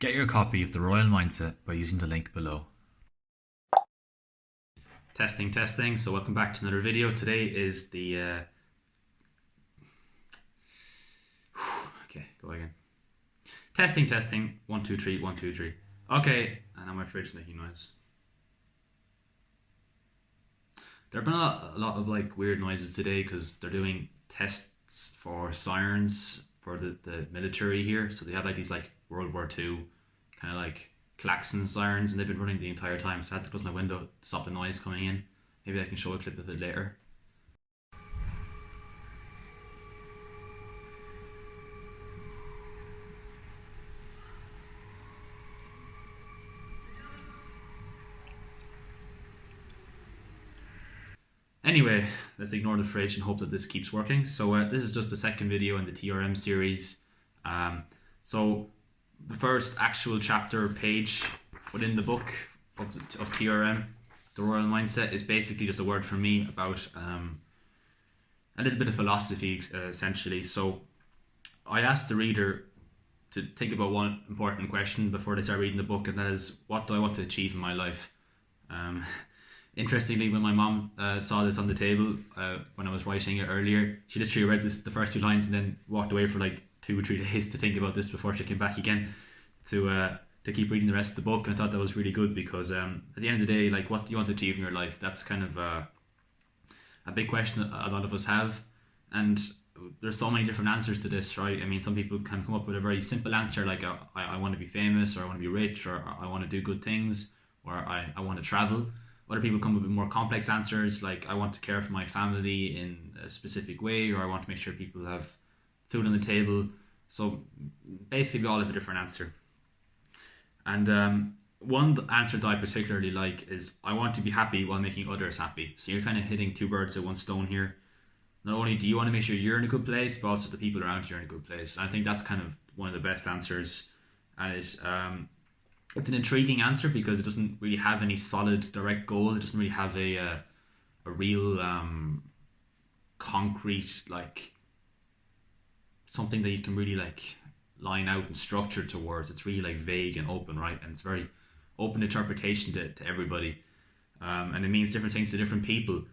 Get your copy of the Royle Mindset by using the link below. Testing, testing. So welcome back to another video. Today is the okay, go again. Testing, testing. 1 2 3 1 2 3. Okay, and now my fridge is making noise. There have been a lot of like weird noises today because they're doing tests for sirens for the military here. So they have like these like World War II kind of like klaxon sirens, and they've been running the entire time. So I had to close my window to stop the noise coming in. Maybe I can show a clip of it later. Anyway, let's ignore the fridge and hope that this keeps working. So this is just the second video in the TRM series. So the first actual chapter page within the book of TRM, the Royle Mindset, is basically just a word from me about a little bit of philosophy, essentially. So I asked the reader to think about one important question before they start reading the book, and that is, what do I want to achieve in my life? Interestingly, when my mom saw this on the table when I was writing it earlier, she literally read the first 2 lines and then walked away for like 2 or 3 days to think about this before she came back again to keep reading the rest of the book. And I thought that was really good because at the end of the day, like, what do you want to achieve in your life? That's kind of a big question a lot of us have, and there's so many different answers to this, right? I mean, some people can come up with a very simple answer like I want to be famous, or I want to be rich, or I want to do good things, or I want to travel. Other people come up with more complex answers like I want to care for my family in a specific way, or I want to make sure people have food on the table. So basically we all have a different answer. And one answer that I particularly like is I want to be happy while making others happy. So you're kind of hitting 2 birds with 1 stone here. Not only do you want to make sure you're in a good place, but also the people around you are in a good place. And I think that's kind of one of the best answers. And it's an intriguing answer because it doesn't really have any solid direct goal. It doesn't really have a real concrete, like, something that you can really like line out and structure towards. It's really like vague and open, right? And it's very open interpretation to everybody, and it means different things to different people.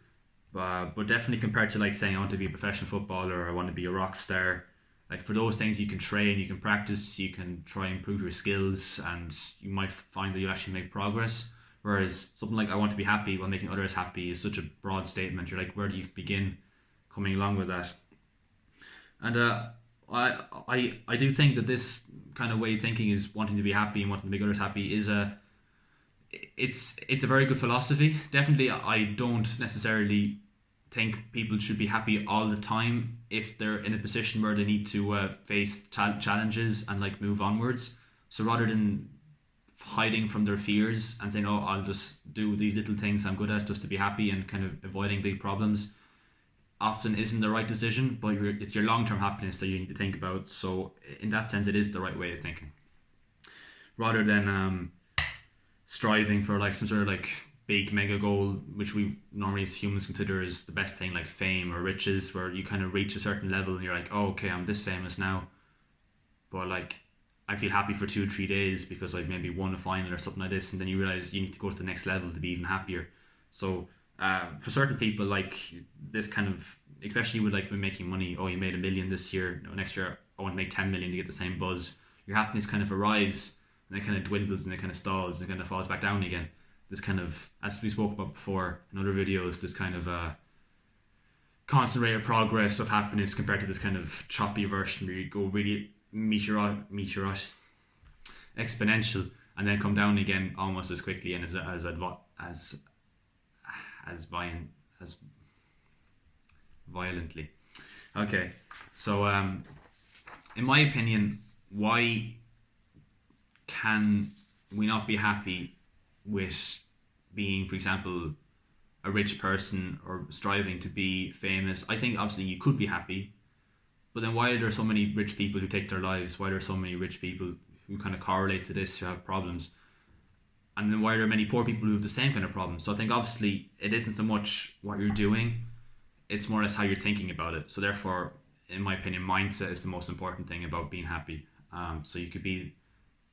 But definitely compared to like saying I want to be a professional footballer or I want to be a rock star, like for those things you can train, you can practice, you can try and improve your skills, and you might find that you'll actually make progress. Whereas something like I want to be happy while making others happy is such a broad statement. You're like, where do you begin coming along with that? And I do think that this kind of way of thinking is wanting to be happy and wanting to make others happy is it's a very good philosophy. Definitely, I don't necessarily think people should be happy all the time if they're in a position where they need to face challenges and like move onwards. So rather than hiding from their fears and saying, oh, I'll just do these little things I'm good at just to be happy, and kind of avoiding big problems, often isn't the right decision. But it's your long-term happiness that you need to think about. So in that sense, it is the right way of thinking, rather than striving for like some sort of like big mega goal, which we normally as humans consider as the best thing, like fame or riches, where you kind of reach a certain level and you're like, oh, okay, I'm this famous now, but like I feel happy for 2 or 3 days because I maybe won a final or something like this, and then you realize you need to go to the next level to be even happier. So for certain people, like this kind of, especially with like when making money, oh, you made $1 million this year, no, next year I want to make 10 million to get the same buzz. Your happiness kind of arrives and then kind of dwindles and then kind of stalls and kind of falls back down again. This kind of, as we spoke about before in other videos, this kind of constant rate of progress of happiness compared to this kind of choppy version where you go really meteorite exponential and then come down again almost as quickly and as violently. Okay, so in my opinion, why can we not be happy with being, for example, a rich person or striving to be famous? I think obviously you could be happy, but then why are there so many rich people who take their lives? Why are there so many rich people who kind of correlate to this, who have problems? And then why are there many poor people who have the same kind of problems? So I think obviously it isn't so much what you're doing, it's more or less how you're thinking about it. So therefore, in my opinion, mindset is the most important thing about being happy. So you could be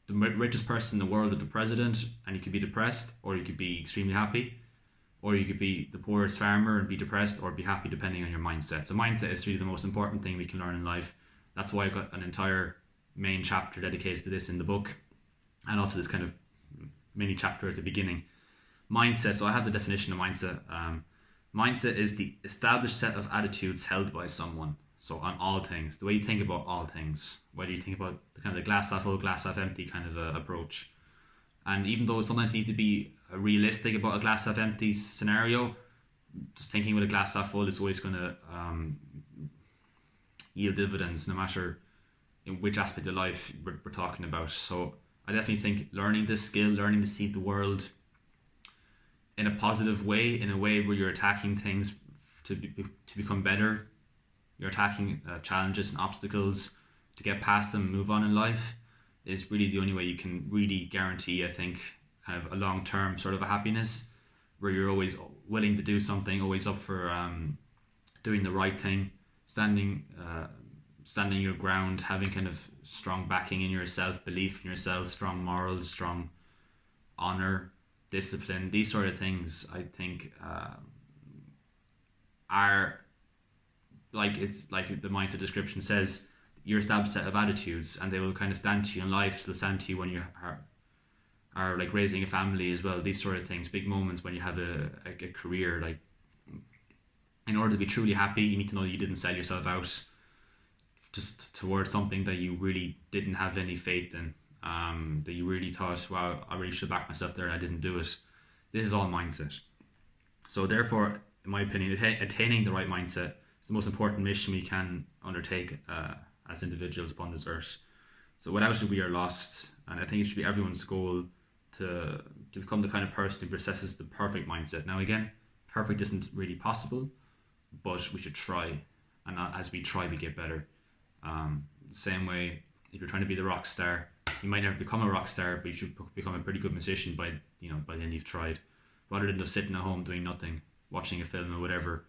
the richest person in the world or the president, and you could be depressed, or you could be extremely happy, or you could be the poorest farmer and be depressed or be happy, depending on your mindset. So mindset is really the most important thing we can learn in life. That's why I've got an entire main chapter dedicated to this in the book, and also this kind of mini chapter at the beginning. Mindset. So I have the definition of mindset. Mindset is the established set of attitudes held by someone. So on all things, the way you think about all things, whether you think about the kind of the glass half full, glass half empty kind of approach. And even though sometimes you need to be realistic about a glass half empty scenario, just thinking with a glass half full is always going to yield dividends, no matter in which aspect of life we're talking about. So I definitely think learning this skill, learning to see the world in a positive way, in a way where you're attacking things to become better, you're attacking challenges and obstacles to get past them and move on in life, is really the only way you can really guarantee, I think, kind of a long-term sort of a happiness, where you're always willing to do something, always up for doing the right thing, standing your ground, having kind of strong backing in yourself, belief in yourself, strong morals, strong honor, discipline. These sort of things, I think, are like, it's like the mindset description says, your established set of attitudes, and they will kind of stand to you in life. They'll stand to you when you are like raising a family as well. These sort of things, big moments when you have a career. Like, in order to be truly happy, you need to know that you didn't sell yourself out just towards something that you really didn't have any faith in, that you really thought, wow, I really should back myself there, and I didn't do it. This is all mindset. So therefore, in my opinion, attaining the right mindset is the most important mission we can undertake as individuals upon this earth. So without it, we are lost. And I think it should be everyone's goal to become the kind of person who possesses the perfect mindset. Now again, perfect isn't really possible, but we should try. And as we try, we get better. The same way, if you're trying to be the rock star, you might never become a rock star, but you should become a pretty good musician by the end you've tried. Rather than just sitting at home doing nothing, watching a film or whatever.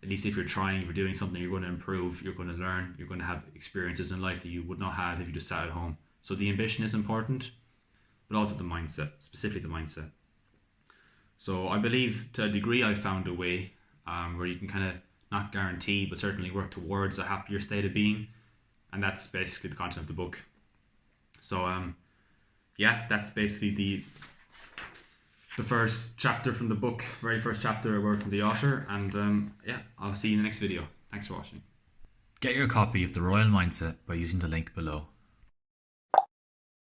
At least if you're trying, if you're doing something, you're going to improve, you're going to learn, you're going to have experiences in life that you would not have if you just sat at home. So the ambition is important, but also the mindset, specifically the mindset. So I believe, to a degree, I found a way where you can kind of not guarantee, but certainly work towards a happier state of being. And that's basically the content of the book. So that's basically the first chapter from the book, very first chapter, a word from the author. And I'll see you in the next video. Thanks for watching. Get your copy of the Royle Mindset by using the link below.